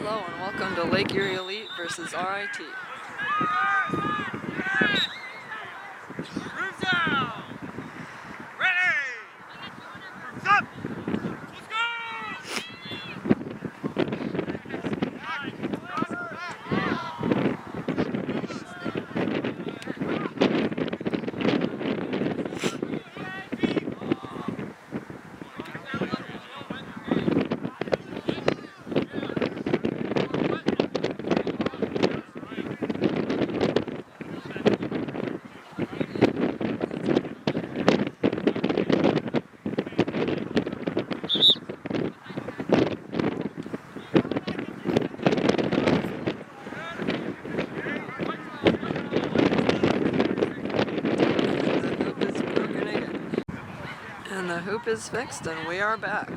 Hello and welcome to Lake Erie Elite versus RIT. Roofs down! Ready! Roofs up! Let's go! And the hoop is fixed and we are back.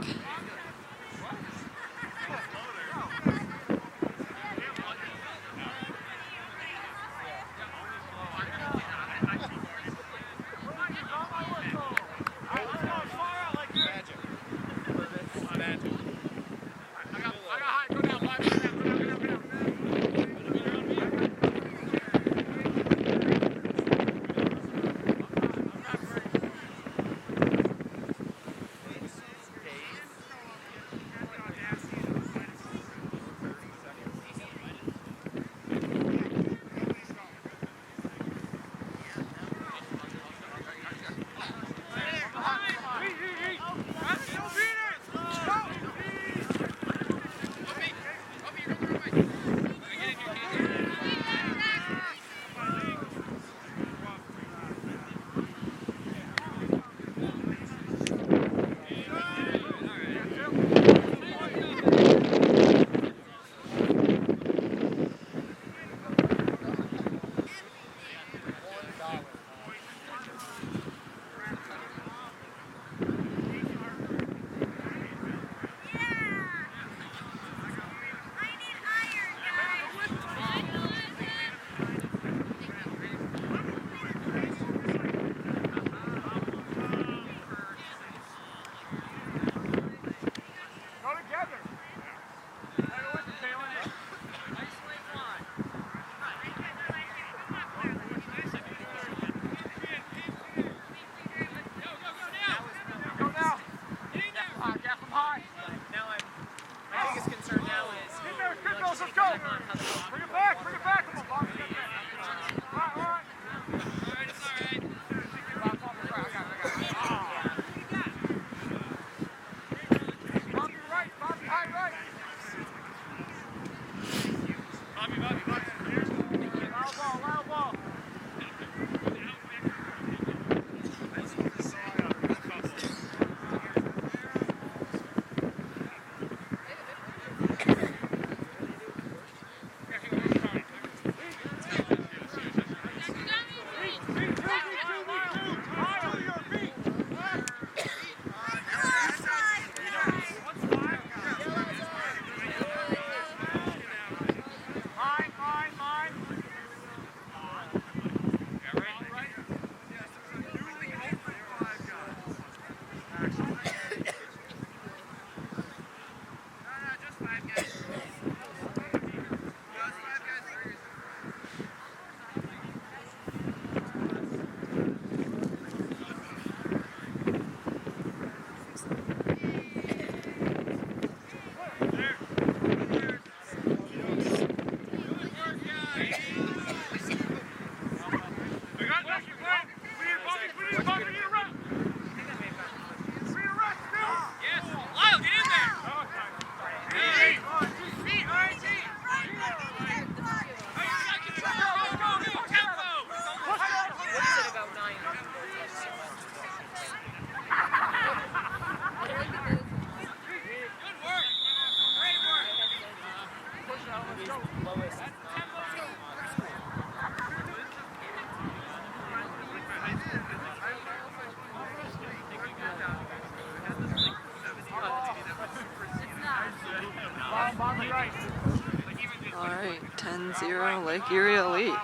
Alright, 10-0 Lake Erie Elite.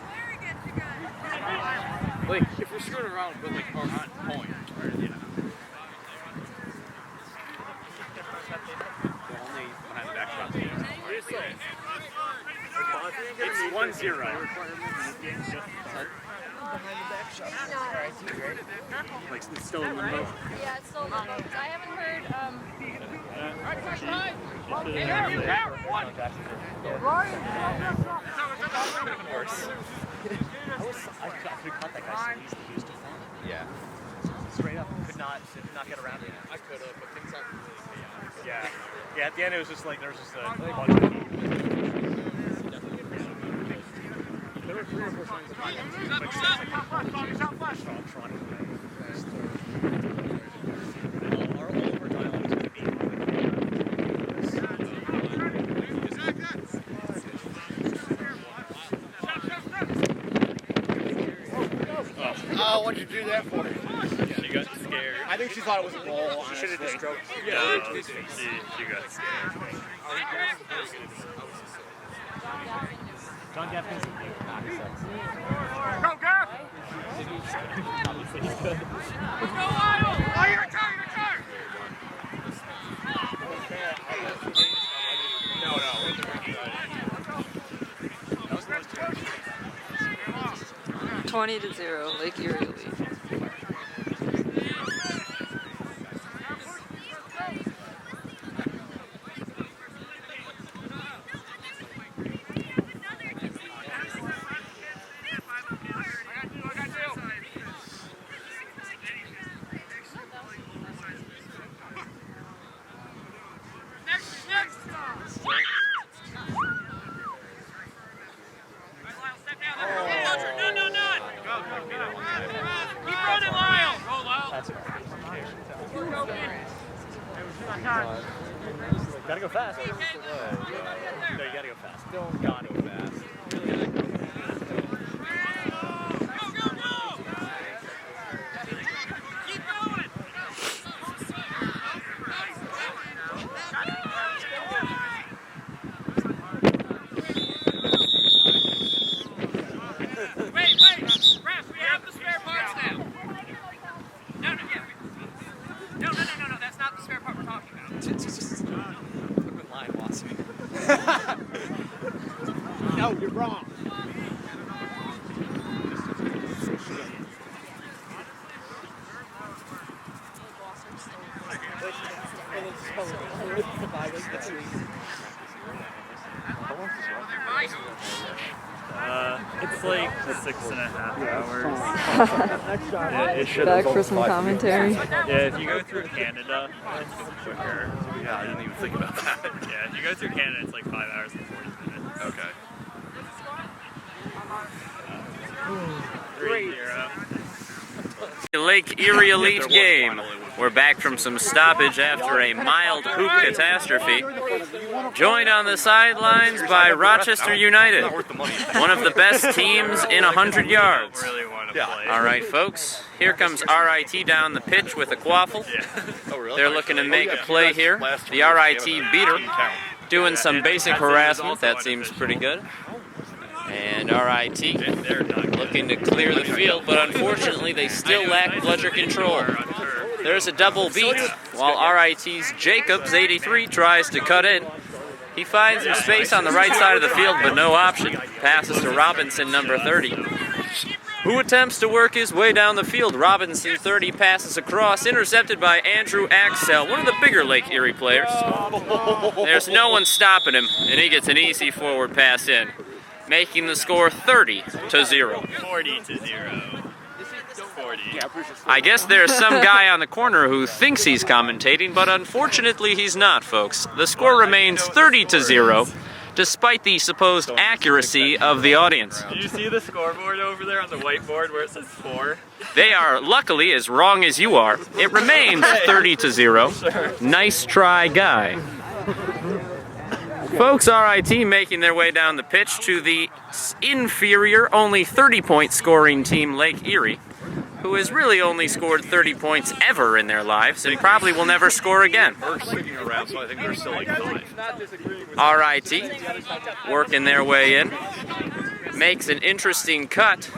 Very good. Like, if we're screwing around with like our on point, you know. Only behind the back shot. It's 1-0. Like it's still in limbo. Yeah, it's still limbo. I haven't heard. Worse. I could cut that guy so easily. He was too far. Yeah. Straight up. Could not get around it. I could have, but things aren't really chaotic. Yeah. Yeah, at the end it was just like, there was just a bunch of people. There were 3 or 4 times. Our over dialogue is going to be Oh, what'd you do that for? She got scared. I think she thought it was a ball. She should have just stroked. Yeah, she got scared. John Gaffney's Go, Gaff! Oh, your turn, your turn! No. 20-0, Lake Erie lead. Gotta go fast. No, you gotta go fast. Don't gotta go fast. Keep going! Wait, Ref, we have the spare parts now. No, that's not the spare part we're talking about. Line, Wassy. No, you're wrong. It's like 6.5 hours. It should Back for some commentary. Yeah, if you go through Canada, it's quicker. Yeah, I didn't even think about that. Yeah, if you go through Canada, it's like 5 hours and 40 minutes. Okay. 3-0. Lake Erie Elite game. We're back from some stoppage after a mild hoop catastrophe. Joined on the sidelines by Rochester United, one of the best teams in 100 yards. Really want to play. All right, folks, here comes RIT down the pitch with a quaffle. Oh, really? They're looking to make a play here. The RIT beater doing some basic harassment. That seems pretty good. And RIT looking to clear the field, but unfortunately they still lack bludger control. There's a double beat, while RIT's Jacobs, 83, tries to cut in. He finds some space on the right side of the field, but no option. Passes to Robinson, number 30, who attempts to work his way down the field. Robinson, 30, passes across, intercepted by Andrew Axel, one of the bigger Lake Erie players. There's no one stopping him, and he gets an easy forward pass in, making the score 30-0. 40-0. 40. I guess there's some guy on the corner who thinks he's commentating, but unfortunately he's not, folks. The score remains 30-0, despite the supposed accuracy of the audience. Do you see the scoreboard over there on the whiteboard where it says 4? They are, luckily, as wrong as you are. It remains 30-0. Nice try, guy. Folks, RIT making their way down the pitch to the inferior, only 30-point scoring team, Lake Erie, who has really only scored 30 points ever in their lives and probably will never score again. We're sticking around, so I think they're still like 5. RIT working their way in, makes an interesting cut,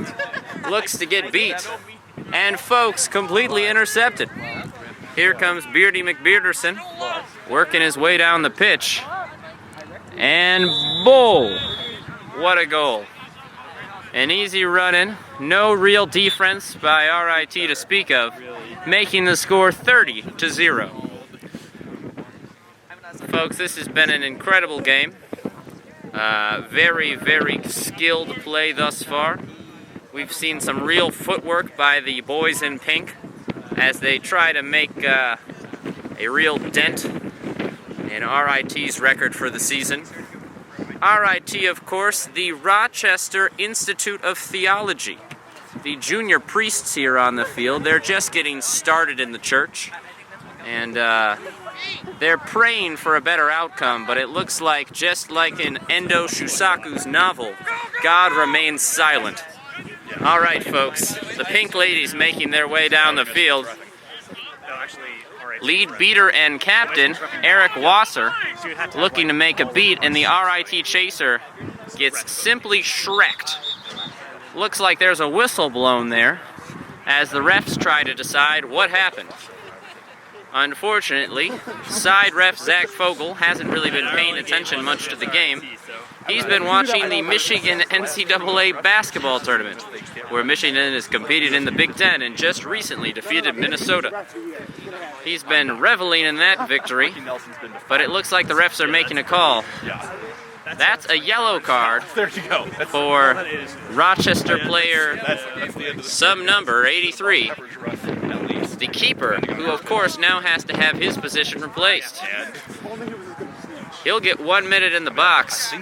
looks to get beat, and folks, completely intercepted. Here comes Beardy McBearderson, working his way down the pitch, and bowl! What a goal. An easy run-in, no real defense by RIT to speak of, making the score 30-0. Folks, this has been an incredible game. Very, very skilled play thus far. We've seen some real footwork by the boys in pink as they try to make a real dent in RIT's record for the season. RIT, of course, the Rochester Institute of Theology. The junior priests here on the field, they're just getting started in the church. And they're praying for a better outcome, but it looks like, just like in Endo Shusaku's novel, God remains silent. All right, folks, the pink ladies making their way down the field. Lead beater and captain, Eric Wasser, looking to make a beat, and the RIT chaser gets simply shreked. Looks like there's a whistle blown there as the refs try to decide what happened. Unfortunately, side ref Zach Fogel hasn't really been paying attention much to the game. He's been watching the Michigan NCAA basketball tournament, where Michigan has competed in the Big Ten and just recently defeated Minnesota. He's been reveling in that victory, but it looks like the refs are making a call. That's a yellow card for Rochester player some number 83. The keeper, who of course now has to have his position replaced. He'll get 1 minute in the box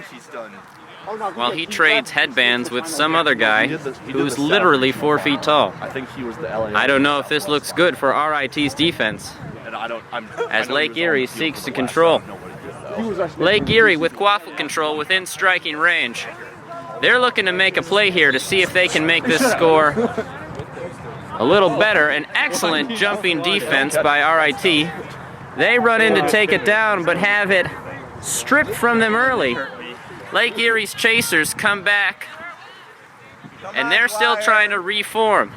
while he trades headbands with some other guy who's literally 4 feet tall. I don't know if this looks good for RIT's defense, as Lake Erie seeks to control. Lake Erie with quaffle control within striking range. They're looking to make a play here to see if they can make this score a little better. An excellent jumping defense by RIT. They run in to take it down, but have it stripped from them early. Lake Erie's chasers come back, and they're still trying to reform.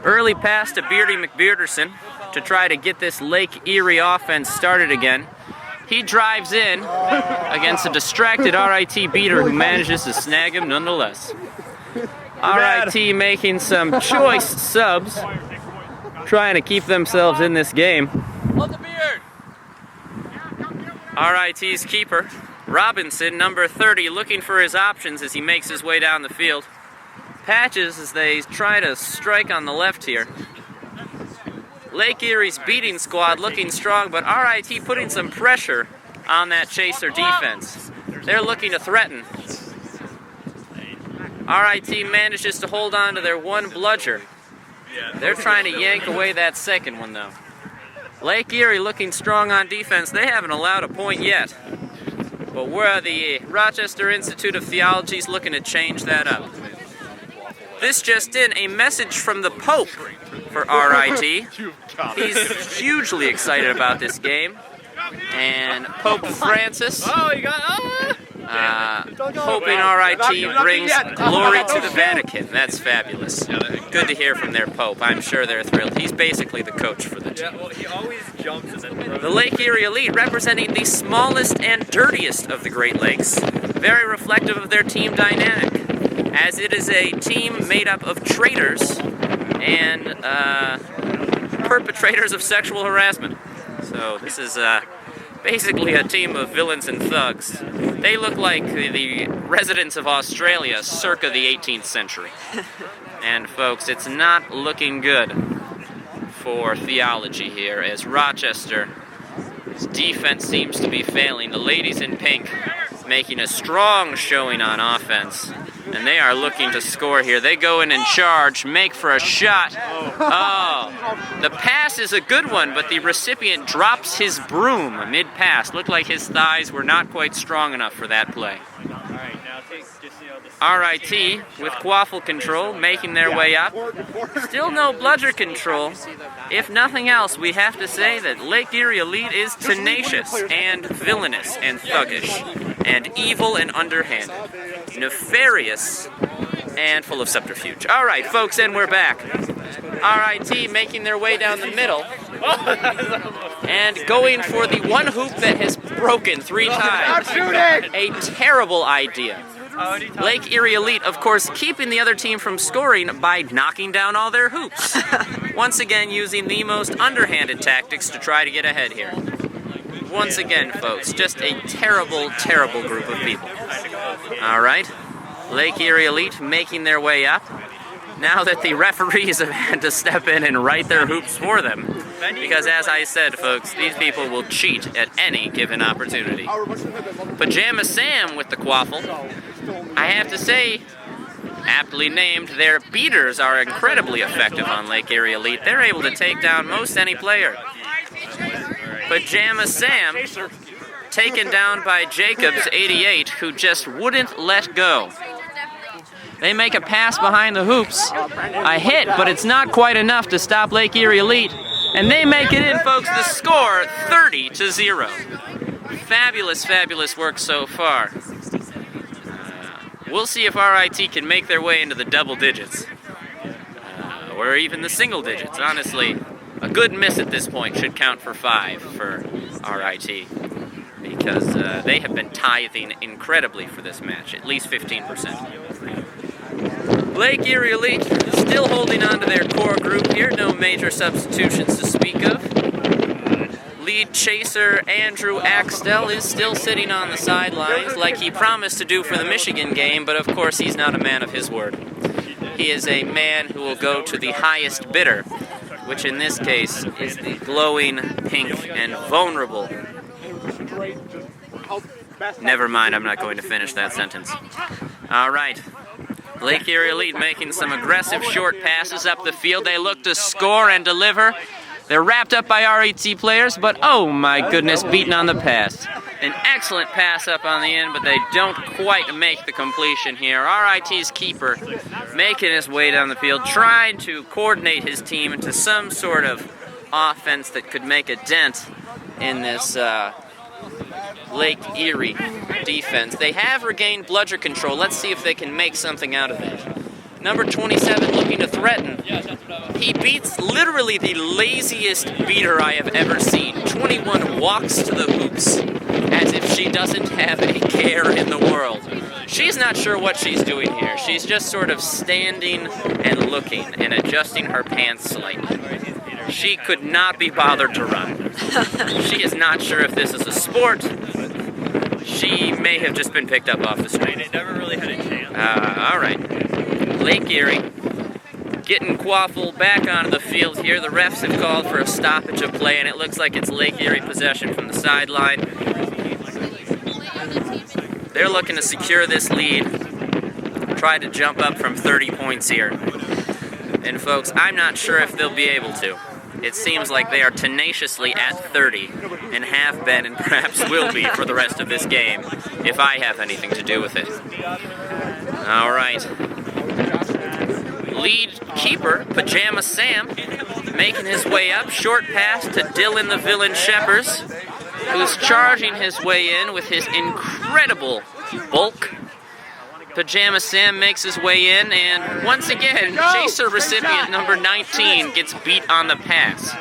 Early pass to Beardy McBearderson to try to get this Lake Erie offense started again. He drives in against a distracted RIT beater who manages to snag him nonetheless. RIT making some choice subs, trying to keep themselves in this game. RIT's keeper, Robinson, number 30, looking for his options as he makes his way down the field. Patches as they try to strike on the left here. Lake Erie's beating squad looking strong, but RIT putting some pressure on that chaser defense. They're looking to threaten. RIT manages to hold on to their one bludger. They're trying to yank away that second one, though. Lake Erie looking strong on defense. They haven't allowed a point yet. But where the Rochester Institute of Theology is looking to change that up. This just in, a message from the Pope for RIT. He's hugely excited about this game. And Pope Francis, hoping RIT brings glory to the Vatican. That's fabulous. Good to hear from their Pope. I'm sure they're thrilled. He's basically the coach for the team. The Lake Erie Elite representing the smallest and dirtiest of the Great Lakes. Very reflective of their team dynamic, as it is a team made up of traitors and perpetrators of sexual harassment. So this is basically a team of villains and thugs. They look like the residents of Australia circa the 18th century. And folks, it's not looking good for theology here, as Rochester's defense seems to be failing. The ladies in pink making a strong showing on offense, and they are looking to score here. They go in and charge, make for a shot. Oh, the pass is a good one, but the recipient drops his broom mid-pass. Looked like his thighs were not quite strong enough for that play. RIT with quaffle control, making their way up. Still no bludger control. If nothing else, we have to say that Lake Erie Elite is tenacious and villainous and thuggish and evil and underhanded. nefarious, and full of subterfuge. All right, folks, and we're back. RIT making their way down the middle and going for the one hoop that has broken 3 times. A terrible idea. Lake Erie Elite, of course, keeping the other team from scoring by knocking down all their hoops. Once again, using the most underhanded tactics to try to get ahead here. Once again, folks, just a terrible, terrible group of people. All right, Lake Erie Elite making their way up. Now that the referees have had to step in and right their hoops for them. Because as I said, folks, these people will cheat at any given opportunity. Pajama Sam with the quaffle. I have to say, aptly named, their beaters are incredibly effective on Lake Erie Elite. They're able to take down most any player. Pajama Sam taken down by Jacobs 88, who just wouldn't let go. They make a pass behind the hoops. A hit, but it's not quite enough to stop Lake Erie Elite. And they make it in, folks. The score, 30-0. Fabulous, fabulous work so far. We'll see if RIT can make their way into the double digits. Or even the single digits. Honestly, a good miss at this point should count for 5 for RIT. Because they have been tithing incredibly for this match, at least 15%. Lake Erie Elite still holding on to their core group here, no major substitutions to speak of. Lead chaser Andrew Axtell is still sitting on the sidelines like he promised to do for the Michigan game, but of course he's not a man of his word. He is a man who will go to the highest bidder, which in this case is the glowing, pink, and vulnerable. Never mind, I'm not going to finish that sentence. All right. Lake Erie Elite making some aggressive short passes up the field. They look to score and deliver. They're wrapped up by RIT players, but oh my goodness, beaten on the pass. An excellent pass up on the end, but they don't quite make the completion here. RIT's keeper making his way down the field, trying to coordinate his team into some sort of offense that could make a dent in this Lake Erie defense. They have regained bludger control. Let's see if they can make something out of it. Number 27 looking to threaten. He beats literally the laziest beater I have ever seen. 21 walks to the hoops as if she doesn't have a care in the world. She's not sure what she's doing here. She's just sort of standing and looking and adjusting her pants slightly. She could not be bothered to run. She is not sure if this is a sport. She may have just been picked up off the street. It never really had a chance. All right. Lake Erie getting quaffled back onto the field here. The refs have called for a stoppage of play, and it looks like it's Lake Erie possession from the sideline. They're looking to secure this lead, try to jump up from 30 points here. And folks, I'm not sure if they'll be able to. It seems like they are tenaciously at 30 and have been and perhaps will be for the rest of this game if I have anything to do with it. All right. Lead keeper, Pajama Sam, making his way up. Short pass to Dylan the Villain Sheppers, who's charging his way in with his incredible bulk. Pajama Sam makes his way in, and once again, chaser recipient number 19 gets beat on the pass.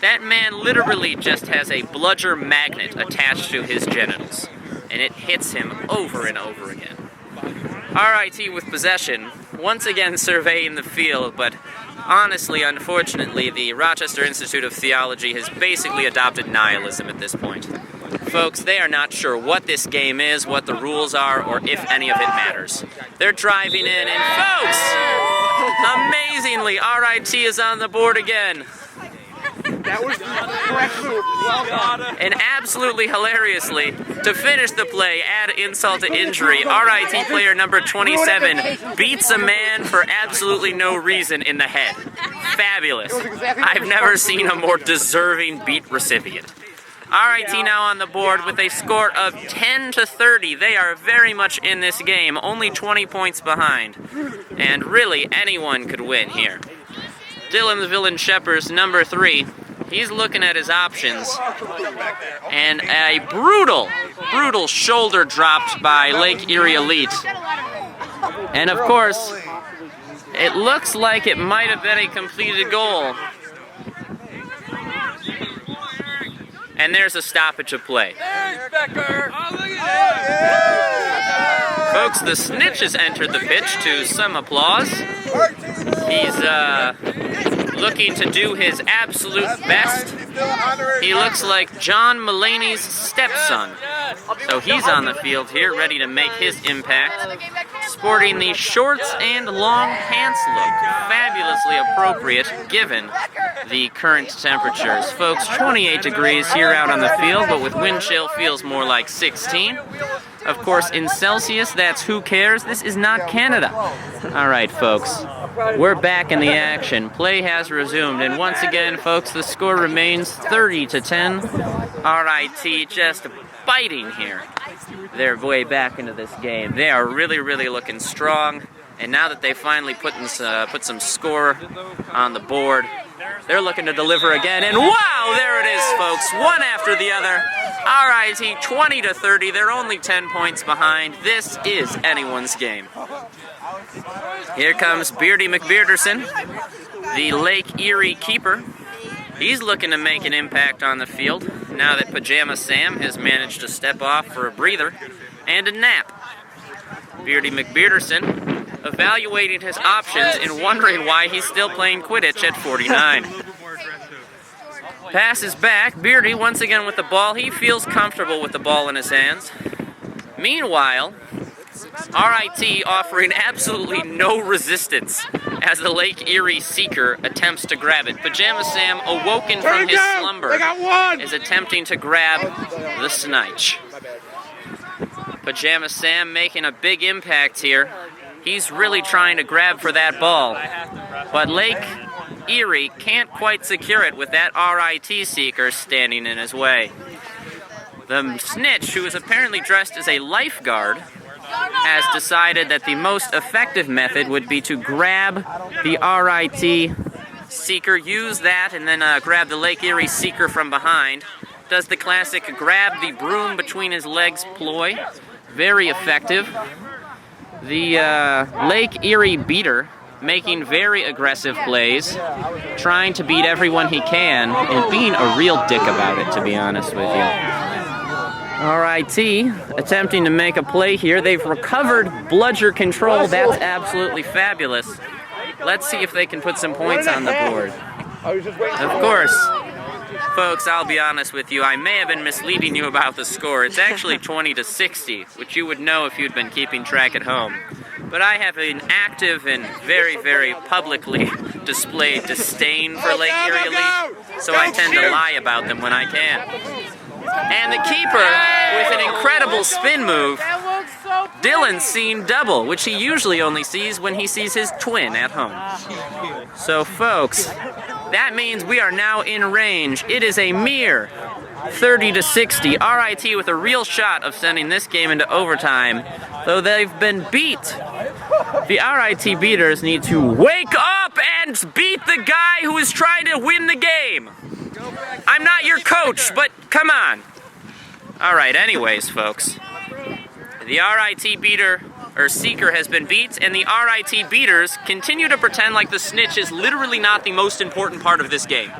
That man literally just has a bludger magnet attached to his genitals, and it hits him over and over again. RIT with possession, once again surveying the field, but honestly, unfortunately, the Rochester Institute of Theology has basically adopted nihilism at this point. Folks, they are not sure what this game is, what the rules are, or if any of it matters. They're driving in, and folks, amazingly, RIT is on the board again. That was the correct move. Well done. And absolutely hilariously, to finish the play, add insult to injury, RIT player number 27 beats a man for absolutely no reason in the head. Fabulous. I've never seen a more deserving beat recipient. RIT now on the board with a score of 10-30. They are very much in this game, only 20 points behind. And really, anyone could win here. Dylan the Villain Sheppers, number 3, He's looking at his options. And a brutal shoulder dropped by Lake Erie Elite. And of course, it looks like it might have been a completed goal. And there's a stoppage of play. Folks, the Snitch has entered the pitch to some applause. He's looking to do his absolute best. He looks like John Mulaney's stepson. So he's on the field here, ready to make his impact. Sporting the shorts and long pants look, fabulously appropriate given the current temperatures. Folks, 28 degrees here out on the field, but with wind chill feels more like 16. Of course, in Celsius, that's who cares. This is not Canada. All right, folks, we're back in the action. Play has resumed, and once again, folks, the score remains 30-10. RIT just biting here their way back into this game. They are really looking strong, and now that they finally put some score on the board, they're looking to deliver again, and wow, there it is, folks, one after the other. RIT 20-30, they're only 10 points behind. This is anyone's game. Here comes Beardy McBearderson, the Lake Erie keeper. He's looking to make an impact on the field now that Pajama Sam has managed to step off for a breather and a nap. Beardy McBearderson evaluating his options and wondering why he's still playing Quidditch at 49. Passes back. Beardy once again with the ball. He feels comfortable with the ball in his hands. Meanwhile, RIT offering absolutely no resistance as the Lake Erie seeker attempts to grab it. Pajama Sam, awoken from his slumber, is attempting to grab the Snitch. Pajama Sam making a big impact here. He's really trying to grab for that ball, but Lake Erie can't quite secure it with that RIT seeker standing in his way. The Snitch, who is apparently dressed as a lifeguard, has decided that the most effective method would be to grab the RIT seeker, use that, and then grab the Lake Erie seeker from behind. Does the classic grab the broom between his legs ploy. Very effective. The Lake Erie beater making very aggressive plays, trying to beat everyone he can, and being a real dick about it, to be honest with you. RIT attempting to make a play here. They've recovered bludger control. That's absolutely fabulous. Let's see if they can put some points on the board. Of course, folks, I'll be honest with you. I may have been misleading you about the score. It's actually 20-60, which you would know if you'd been keeping track at home. But I have an active and very publicly displayed disdain for Lake Erie Elite, so I tend to lie about them when I can. And the keeper, with an incredible spin move, Dylan's seen double, which he usually only sees when he sees his twin at home. So folks, that means we are now in range. It is a mere 30-60. RIT with a real shot of sending this game into overtime, though they've been beat. The RIT beaters need to wake up and beat the guy who is trying to win the game. I'm not your coach, but come on. All right, anyways, folks. The RIT beater, or seeker, has been beat, and the RIT beaters continue to pretend like the Snitch is literally not the most important part of this game.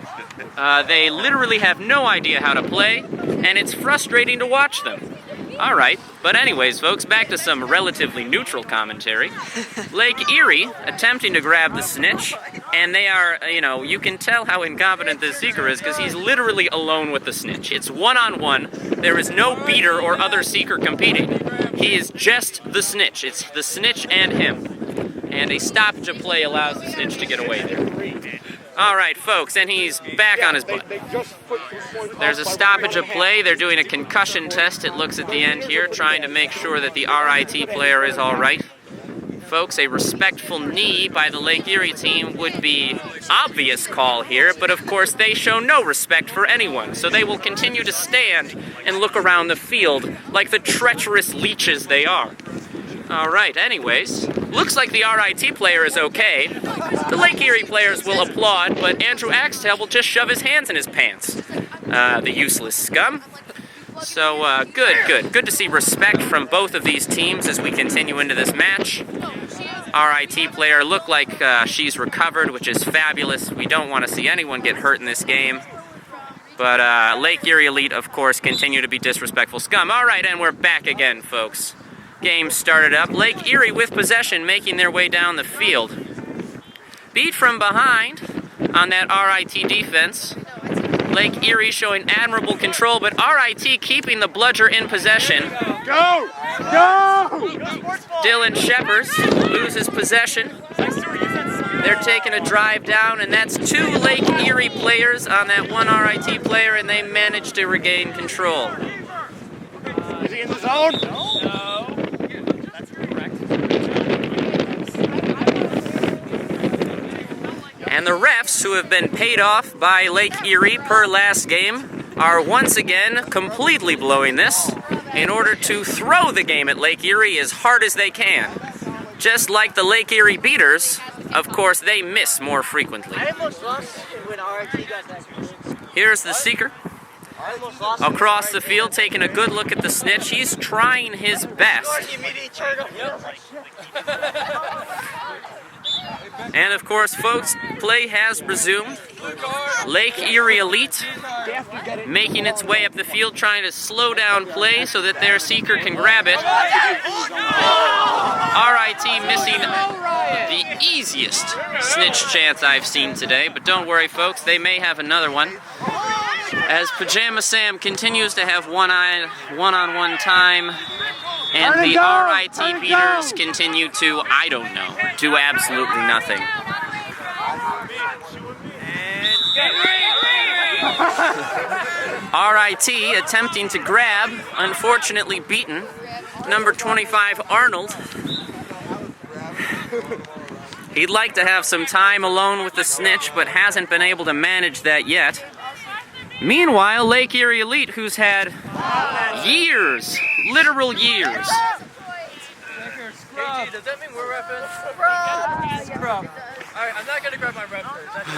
They literally have no idea how to play, and it's frustrating to watch them. All right, but anyways, folks, back to some relatively neutral commentary. Lake Erie attempting to grab the Snitch, and they are, you can tell how incompetent this seeker is because he's literally alone with the Snitch. It's one-on-one. There is no beater or other seeker competing. He is just the Snitch. It's the Snitch and him. And a stoppage of play allows the Snitch to get away there. All right, folks, and he's back on his butt. There's a stoppage of play. They're doing a concussion test, it looks, at the end here, trying to make sure that the RIT player is all right. Folks, a respectful knee by the Lake Erie team would be obvious call here, but of course they show no respect for anyone, so they will continue to stand and look around the field like the treacherous leeches they are. All right, anyways, looks like the RIT player is okay. The Lake Erie players will applaud, but Andrew Axtell will just shove his hands in his pants. The useless scum. So, good to see respect from both of these teams as we continue into this match. RIT player look like she's recovered, which is fabulous. We don't want to see anyone get hurt in this game. But Lake Erie Elite, of course, continue to be disrespectful scum. All right, and we're back again, folks. Game started up. Lake Erie with possession, making their way down the field. Beat from behind on that RIT defense. Lake Erie showing admirable control, but RIT keeping the bludger in possession. Go! Go! Dylan Sheppers loses possession. They're taking a drive down, and that's 2 Lake Erie players on that 1 RIT player, and they manage to regain control. Is he in the zone? No. That's correct. And the refs, who have been paid off by Lake Erie per last game, are once again completely blowing this in order to throw the game at Lake Erie as hard as they can. Just like the Lake Erie beaters, of course, they miss more frequently. I almost lost when RIT got that. Here's the seeker across the field, taking a good look at the snitch. He's trying his best. And of course, folks, play has resumed. Lake Erie Elite making its way up the field, trying to slow down play so that their seeker can grab it. RIT missing the easiest snitch chance I've seen today, but don't worry, folks, they may have another one. As Pajama Sam continues to have one-on-one time, and the RIT beaters continue to, I don't know, do absolutely nothing. RIT attempting to grab, unfortunately beaten, number 25 Arnold. He'd like to have some time alone with the snitch, but hasn't been able to manage that yet. Meanwhile, Lake Erie Elite, who's had years, literal years. KG, does that mean we're repping? Scrub. Alright, I'm not gonna grab my rep first.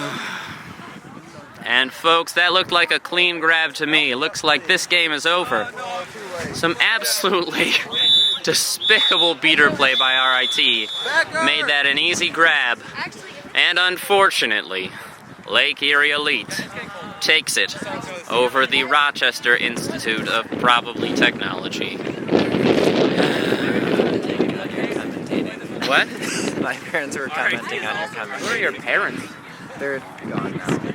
And folks, that looked like a clean grab to me. It looks like this game is over. Some absolutely despicable beater play by RIT made that an easy grab. And unfortunately, Lake Erie Elite takes it over the Rochester Institute of Probably Technology. What? My parents were commenting on your comment. Who are your parents? They're gone now.